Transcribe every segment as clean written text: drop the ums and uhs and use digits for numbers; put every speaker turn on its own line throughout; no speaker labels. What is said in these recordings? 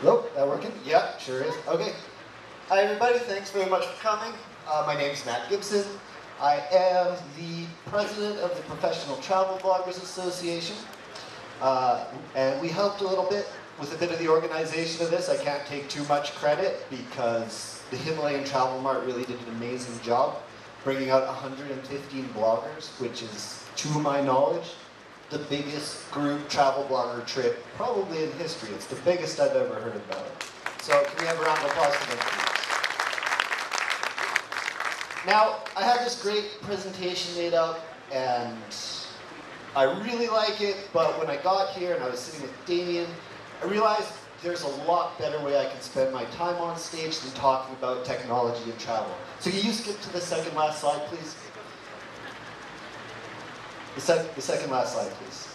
Nope, that working? Yeah, sure is. Okay. Hi everybody, thanks very much for coming. My name's Matt Gibson. I am the president of the Professional Travel Bloggers Association. And we helped a little bit with a bit of the organization of this. I can't take too much credit because the Himalayan Travel Mart really did an amazing job bringing out 115 bloggers, which is, to my knowledge, the biggest group travel blogger trip probably in history. It's the biggest I've ever heard about it. So can we have a round of applause for them, please? Now, I have this great presentation made up, and I really like it, but when I got here and I was sitting with Damien, I realized there's a lot better way I can spend my time on stage than talking about technology and travel. So can you skip to the second last slide, please? The second last slide, please.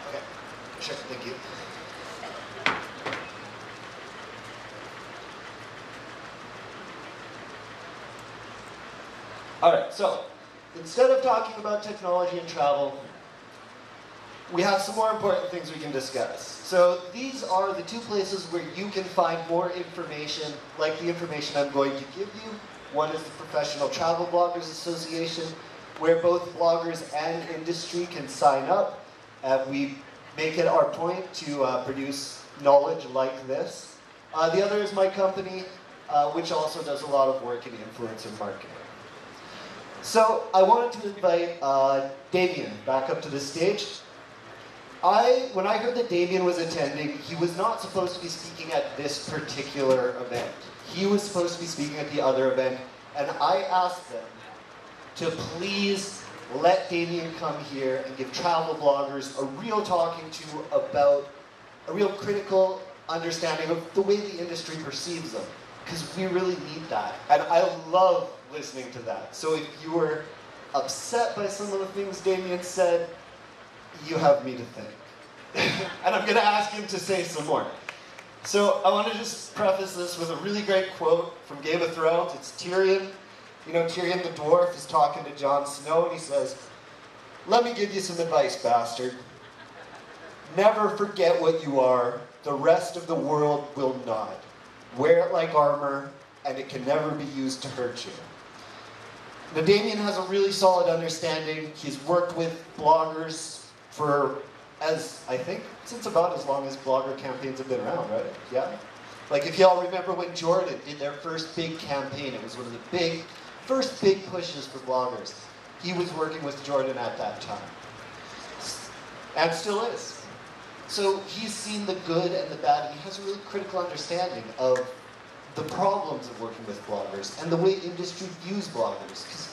Okay, sure, thank you. All right, so instead of talking about technology and travel, we have some more important things we can discuss. So these are the two places where you can find more information, like the information I'm going to give you. One is the Professional Travel Bloggers Association, where both bloggers and industry can sign up. We make it our point to produce knowledge like this. The other is my company, which also does a lot of work in influencer marketing. So I wanted to invite Damien back up to the stage. When I heard that Damien was attending, he was not supposed to be speaking at this particular event. He was supposed to be speaking at the other event, and I asked them to please let Damien come here and give travel bloggers a real talking to about a real critical understanding of the way the industry perceives them, because we really need that. And I love listening to that. So if you were upset by some of the things Damien said, you have me to thank. And I'm going to ask him to say some more. So I want to just preface this with a really great quote from Game of Thrones. It's Tyrion. You know, Tyrion the dwarf is talking to Jon Snow, and he says, "Let me give you some advice, bastard. Never forget what you are. The rest of the world will not. Wear it like armor, and it can never be used to hurt you." Now, Damien has a really solid understanding. He's worked with bloggers for, I think, since about as long as blogger campaigns have been around, right? Yeah? Like if y'all remember when Jordan did their first big campaign, it was one of the first big pushes for bloggers. He was working with Jordan at that time. And still is. So he's seen the good and the bad, and he has a really critical understanding of the problems of working with bloggers and the way industry views bloggers. Because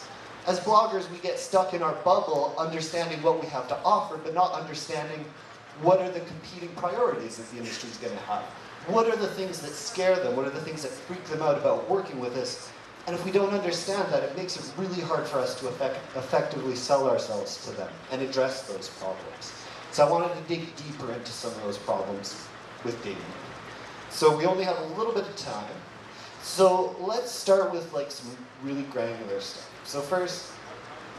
as bloggers, we get stuck in our bubble understanding what we have to offer, but not understanding what are the competing priorities that the industry is going to have. What are the things that scare them? What are the things that freak them out about working with us? And if we don't understand that, it makes it really hard for us to effectively sell ourselves to them and address those problems. So I wanted to dig deeper into some of those problems with Damien. So we only have a little bit of time. So let's start with like some really granular stuff. So first,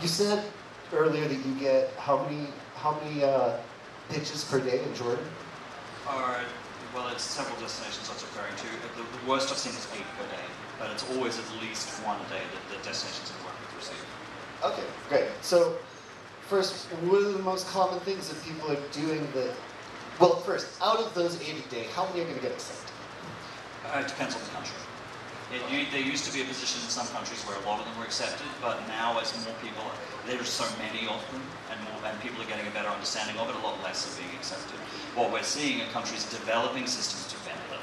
you said earlier that you get how many pitches per day in Jordan?
Well, it's several destinations I was referring to. The worst I've seen is 8 per day, but it's always at least one a day that the destinations I'm working with receive.
Okay, great. So first, what are the most common things that people are doing that, well, first, out of those 8 a day, how many are going to get accepted?
It depends on the country. There used to be a position in some countries where a lot of them were accepted, but now as more people, there's so many of them, and people are getting a better understanding of it, a lot less are being accepted. What we're seeing are countries developing systems to vet them.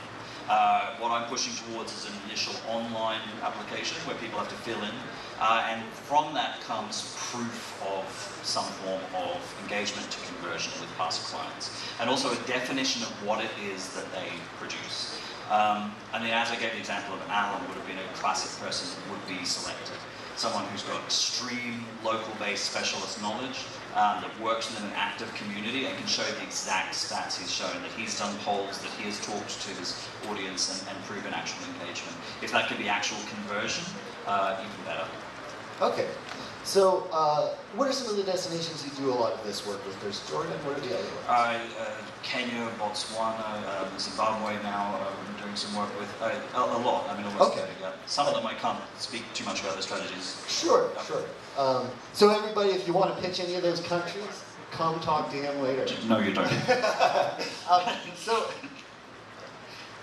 What I'm pushing towards is an initial online application where people have to fill in, and from that comes proof of some form of engagement to conversion with past clients, and also a definition of what it is that they produce. I mean, as I gave the example of Alan, would have been a classic person that would be selected. Someone who's got extreme local-based specialist knowledge, that works within an active community and can show the exact stats he's shown, that he's done polls, that he has talked to his audience and proven actual engagement. If that could be actual conversion, even better.
Okay. So, what are some of the destinations you do a lot of this work with? There's Jordan, what are the other ones?
Kenya, Botswana, Zimbabwe now, I'm doing some work with, a lot, I mean almost
Okay.
30, yeah. Some of them I can't speak too much about their strategies.
Sure, sure. So everybody, if you want to pitch any of those countries, come talk to him later.
No, you don't.
So,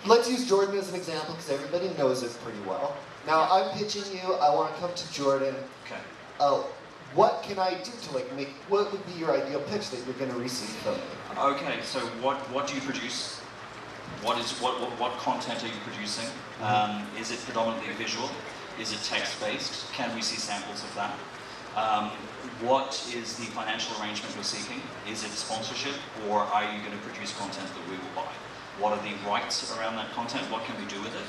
let's use Jordan as an example because everybody knows it pretty well. Now, I'm pitching you, I want to come to Jordan.
Okay.
What can I do to what would be your ideal pitch that you're going to receive from me?
Okay, so what do you produce? What content are you producing? Is it predominantly visual? Is it text-based? Can we see samples of that? What is the financial arrangement you're seeking? Is it sponsorship, or are you going to produce content that we will buy? What are the rights around that content? What can we do with it?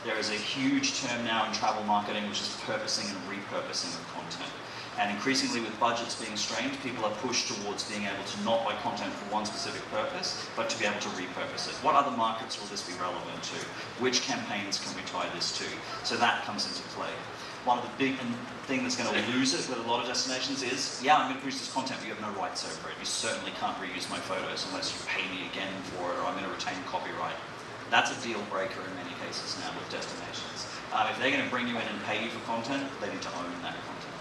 There is a huge term now in travel marketing which is purposing and repurposing of content. And increasingly with budgets being strained, people are pushed towards being able to not buy content for one specific purpose, but to be able to repurpose it. What other markets will this be relevant to? Which campaigns can we tie this to? So that comes into play. One of the big thing that's going to lose it with a lot of destinations is, yeah, I'm going to produce this content, but you have no rights over it. You certainly can't reuse my photos unless you pay me again for it, or I'm going to retain copyright. That's a deal breaker in many cases now with destinations. If they're going to bring you in and pay you for content, they need to own that content.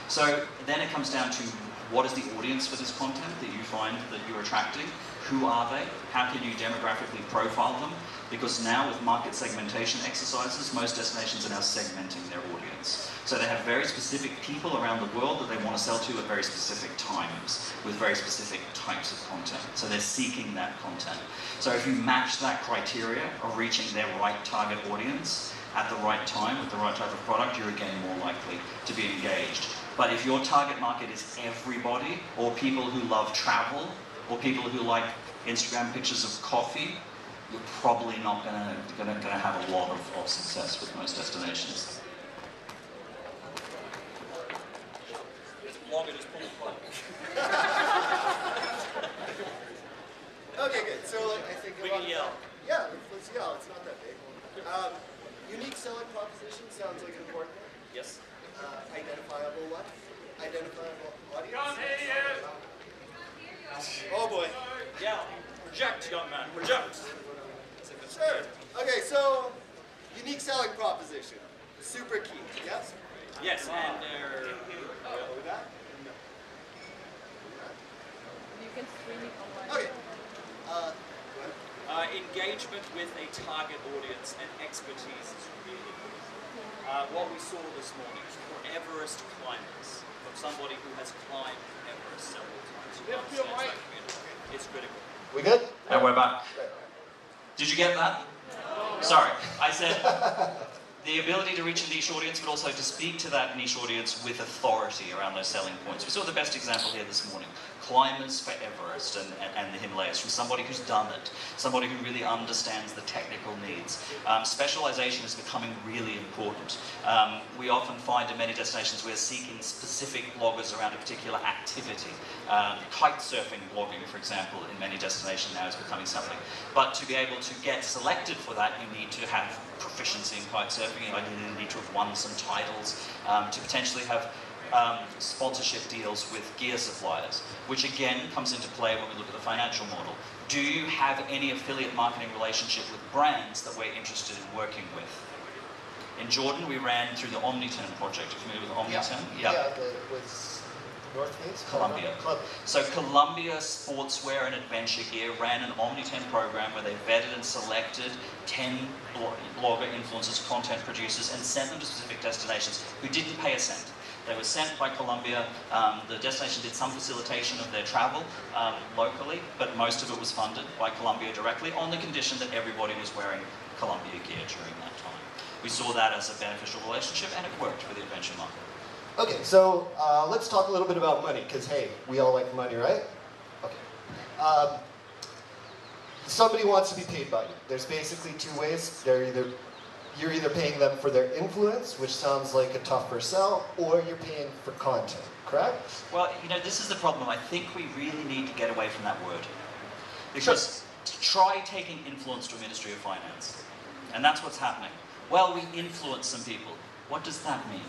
So then it comes down to what is the audience for this content that you find that you're attracting? Who are they? How can you demographically profile them? Because now with market segmentation exercises, most destinations are now segmenting their audience. So they have very specific people around the world that they want to sell to at very specific times with very specific types of content. So they're seeking that content. So if you match that criteria of reaching their right target audience at the right time with the right type of product, you're again more likely to be engaged. But if your target market is everybody, or people who love travel, or people who like Instagram pictures of coffee, you're probably not gonna have a lot of success with most destinations.
Okay, good. So I think
we can yell.
Yeah, let's yell. It's not that big. Unique selling proposition sounds like an important one.
Yes.
Identifiable what? Identifiable audience?
Can't hear you.
Oh boy.
Yeah. Project, young man. Project.
Sure. Okay, so unique selling proposition. Super key. Yes?
Yes, and
You can stream it online.
Okay.
engagement with a target audience and expertise is really important. What we saw this morning for Everest climbers, from somebody who has climbed Everest several times, who understands that community, it's critical.
We good?
And we're back. Did you get that? Sorry, I said the ability to reach a niche audience, but also to speak to that niche audience with authority around those selling points. We saw the best example here this morning. Climbers for Everest and the Himalayas, from somebody who's done it, somebody who really understands the technical needs. Specialization is becoming really important. We often find in many destinations we're seeking specific bloggers around a particular activity. Kite surfing blogging, for example, in many destinations now is becoming something. But to be able to get selected for that, you need to have proficiency in kite surfing, you need to have won some titles, to potentially have sponsorship deals with gear suppliers, which again comes into play when we look at the financial model. Do you have any affiliate marketing relationship with brands that we're interested in working with? In Jordan, we ran through the Omniturn project. Are you familiar with Omniturn?
Yeah, with North Face?
Columbia. So Columbia Sportswear and Adventure Gear ran an Omniturn program where they vetted and selected 10 blogger influencers, content producers, and sent them to specific destinations who didn't pay a cent. They were sent by Columbia. The destination did some facilitation of their travel locally, but most of it was funded by Columbia directly on the condition that everybody was wearing Columbia gear during that time. We saw that as a beneficial relationship, and it worked for the adventure market.
Okay, so let's talk a little bit about money, because hey, we all like money, right? Okay. Somebody wants to be paid by you. There's basically two ways. You're either paying them for their influence, which sounds like a tougher sell, or you're paying for content, correct?
Well, you know, this is the problem. I think we really need to get away from that word. Because try taking influence to a Ministry of Finance. And that's what's happening. Well, we influence some people. What does that mean?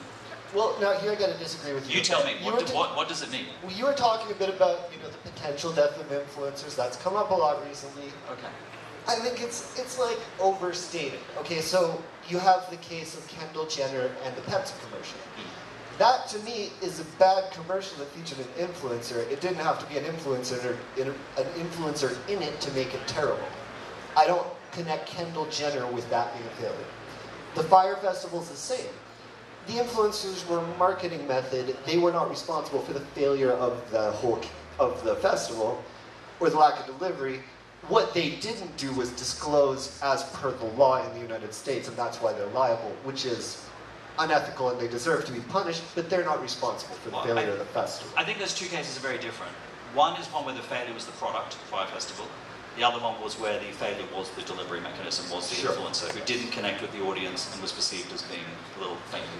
Well, now here I got to disagree with you.
You tell me,
You
what does it mean?
Well, you were talking a bit about, the potential death of influencers. That's come up a lot recently.
Okay.
I think it's like overstated. Okay, so you have the case of Kendall Jenner and the Pepsi commercial. That, to me, is a bad commercial that featured an influencer. It didn't have to be an influencer in it to make it terrible. I don't connect Kendall Jenner with that being a failure. The Fire Festival's the same. The influencers were a marketing method. They were not responsible for the failure of the festival or the lack of delivery. What they didn't do was disclose as per the law in the United States, and that's why they're liable, which is unethical and they deserve to be punished, but they're not responsible for the failure of the festival.
I think those two cases are very different. One is one where the failure was the product, Fire Festival. The other one was where the failure was the delivery mechanism, was the influencer who didn't connect with the audience and was perceived as being a little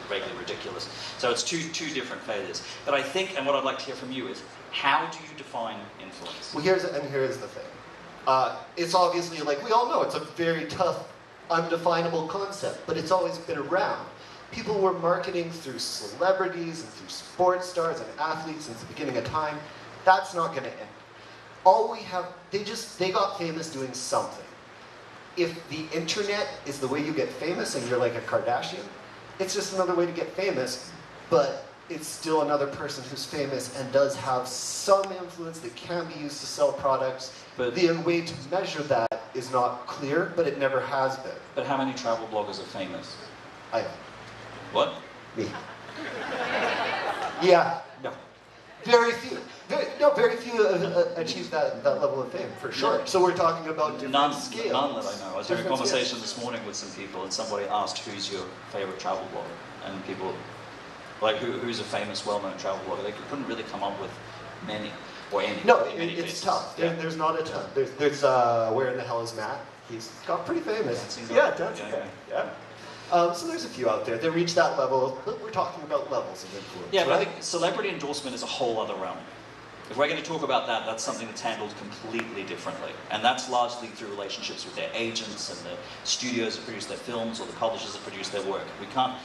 vaguely ridiculous. So it's two different failures. But I think, and what I'd like to hear from you is, how do you define influence?
Well, here's the thing. It's obviously, like we all know, it's a very tough, undefinable concept, but it's always been around. People were marketing through celebrities and through sports stars and athletes since the beginning of time. That's not going to end. All we have, they got famous doing something. If the internet is the way you get famous and you're like a Kardashian, it's just another way to get famous, but it's still another person who's famous and does have some influence that can be used to sell products. But the way to measure that is not clear, but it never has been.
But how many travel bloggers are famous?
I am.
What?
Me. Yeah, no. Very few. Very few achieve that level of fame, for sure. So we're talking about different scales.
None that I know. I was having a conversation this morning with some people, and somebody asked, who's your favorite travel blogger? And people, like, who's a famous, well-known travel blogger? They couldn't really come up with many, or any.
No,
many
it's
cases.
tough.
Yeah.
There's not a ton. There's Where in the Hell is Matt? He's got pretty famous. Dancing guy. Yeah. So there's a few out there that reach that level. We're talking about levels of influence.
Yeah, but
right?
I think celebrity endorsement is a whole other realm. If we're going to talk about that, that's something that's handled completely differently. And that's largely through relationships with their agents and the studios that produce their films or the publishers that produce their work. We can't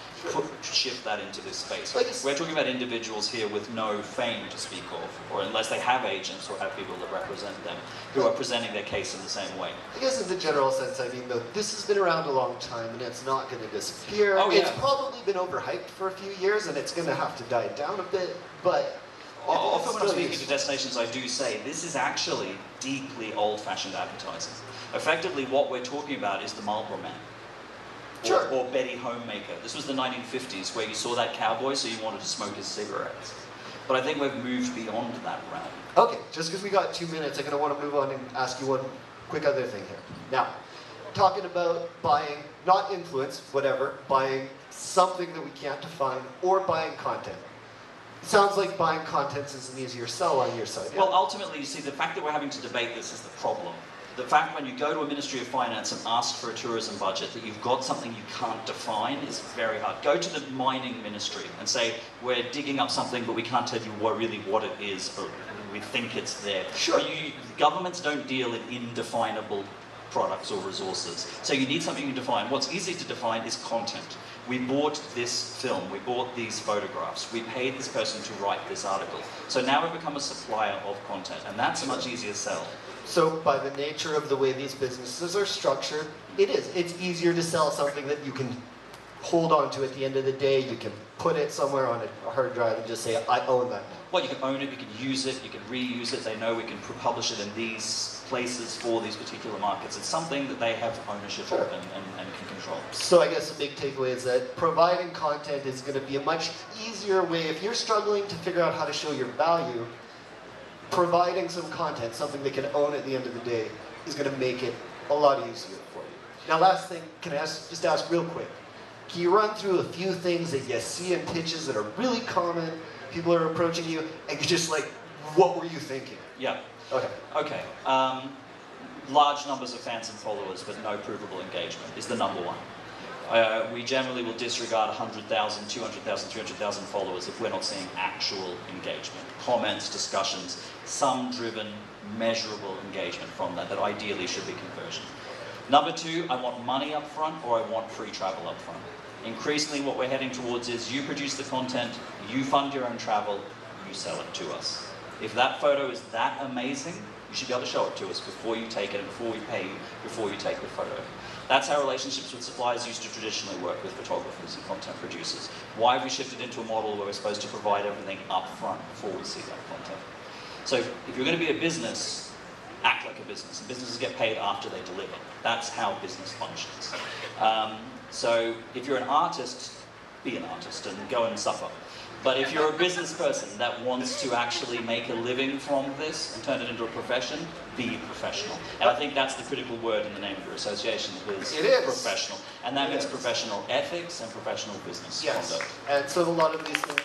shift that into this space. We're talking about individuals here with no fame to speak of, or unless they have agents or have people that represent them, who are presenting their case in the same way.
I guess in the general sense, I mean, though, this has been around a long time and it's not going to disappear.
Oh, yeah.
It's probably been overhyped for a few years and it's going to have to die down a bit, but
often when I'm speaking to destinations, I do say this is actually deeply old-fashioned advertising. Effectively, what we're talking about is the Marlboro Man. Or Betty Homemaker. This was the 1950s, where you saw that cowboy, so you wanted to smoke his cigarettes. But I think we've moved beyond that realm.
Okay, just because we got 2 minutes, I'm going to want to move on and ask you one quick other thing here. Now, talking about buying, not influence, whatever, buying something that we can't define, or buying content. It sounds like buying content is an easier sell on your side. Yeah?
Well, ultimately, you see, the fact that we're having to debate this is the problem. The fact when you go to a Ministry of Finance and ask for a tourism budget that you've got something you can't define is very hard. Go to the mining ministry and say, we're digging up something, but we can't tell you what it is, but we think it's there.
Sure.
Governments don't deal in indefinable products or resources. So you need something you define. What's easy to define is content. We bought this film, we bought these photographs, we paid this person to write this article. So now we've become a supplier of content, and that's a much easier sell.
So by the nature of the way these businesses are structured, it's easier to sell something that you can hold on to at the end of the day. You can put it somewhere on a hard drive and just say, I own that now.
Well, you can own it, you can use it, you can reuse it. They know we can publish it in these places for these particular markets. It's something that they have ownership of and can control.
So I guess the big takeaway is that providing content is going to be a much easier way. If you're struggling to figure out how to show your value, providing some content, something they can own at the end of the day, is going to make it a lot easier for you. Now, last thing, can I just ask real quick? Can you run through a few things that you see in pitches that are really common? People are approaching you, and you're just like, what were you thinking?
Yeah. Okay. Large numbers of fans and followers, but no provable engagement is the number one. We generally will disregard 100,000, 200,000, 300,000 followers if we're not seeing actual engagement. Comments, discussions, some driven, measurable engagement from that ideally should be conversion. Number two, I want money up front or I want free travel up front. Increasingly what we're heading towards is you produce the content, you fund your own travel, you sell it to us. If that photo is that amazing, you should be able to show it to us before you take it and before we pay you, before you take the photo. That's how relationships with suppliers used to traditionally work with photographers and content producers. Why have we shifted into a model where we're supposed to provide everything up front before we see that content? So if you're going to be a business, act like a business. And businesses get paid after they deliver. That's how business functions. So if you're an artist, be an artist and go and suffer. But if you're a business person that wants to actually make a living from this and turn it into a profession, be professional. And I think that's the critical word in the name of your association, is professional. And that means professional ethics and professional business conduct.
And so a lot of these things...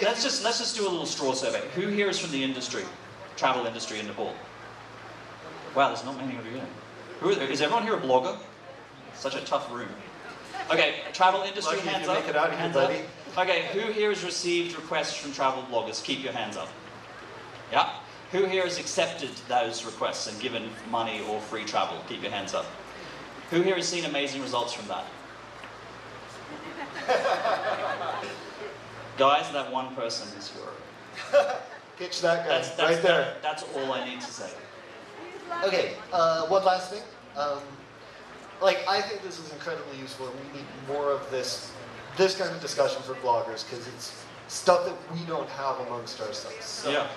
Let's just do a little straw survey. Who here is from the industry, travel industry in Nepal? Wow, there's not many of you here. Is everyone here a blogger? Such a tough room. Okay, travel industry, hands up.
Make it out of here, buddy.
Okay, who here has received requests from travel bloggers? Keep your hands up. Yeah? Who here has accepted those requests and given money or free travel? Keep your hands up. Who here has seen amazing results from that? Guys, that one person is your...
Pitch that guy,
that's
right there.
That's all I need to say.
Okay, one last thing. I think this is incredibly useful, and we need more of this kind of discussion for bloggers, because it's stuff that we don't have amongst ourselves. So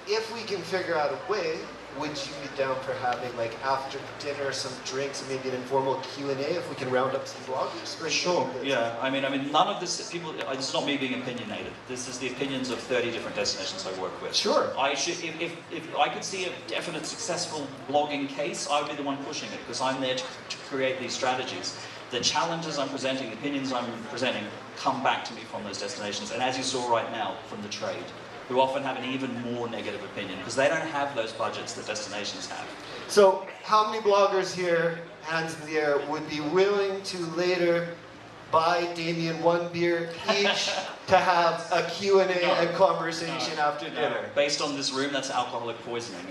if we can figure out a way, would you be down for having, after dinner, some drinks and maybe an informal Q&A if we can round up some bloggers?
Sure, yeah. I mean, none of this, this is not me being opinionated. This is the opinions of 30 different destinations I work with.
Sure.
If I could see a definite successful blogging case, I would be the one pushing it, because I'm there to create these strategies. The challenges I'm presenting, the opinions I'm presenting, come back to me from those destinations. And as you saw right now, from the trade, who often have an even more negative opinion, because they don't have those budgets that destinations have.
So, how many bloggers here, hands in the air, would be willing to later buy Damien one beer each to have a Q&A and conversation after dinner?
Based on this room, that's alcoholic poisoning.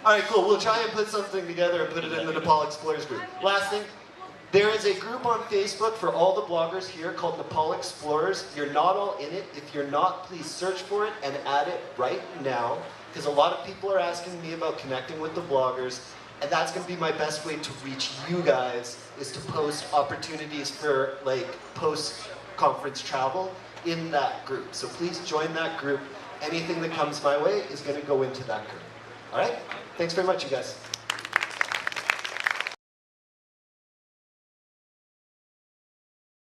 All right, cool. We'll try and put something together and put it in the Nepal Explorers group. Last thing. There is a group on Facebook for all the bloggers here called Nepal Explorers. You're not all in it. If you're not, please search for it and add it right now, because a lot of people are asking me about connecting with the bloggers, and that's going to be my best way to reach you guys, is to post opportunities for post-conference travel in that group. So please join that group. Anything that comes my way is going to go into that group. All right? Thanks very much, you guys.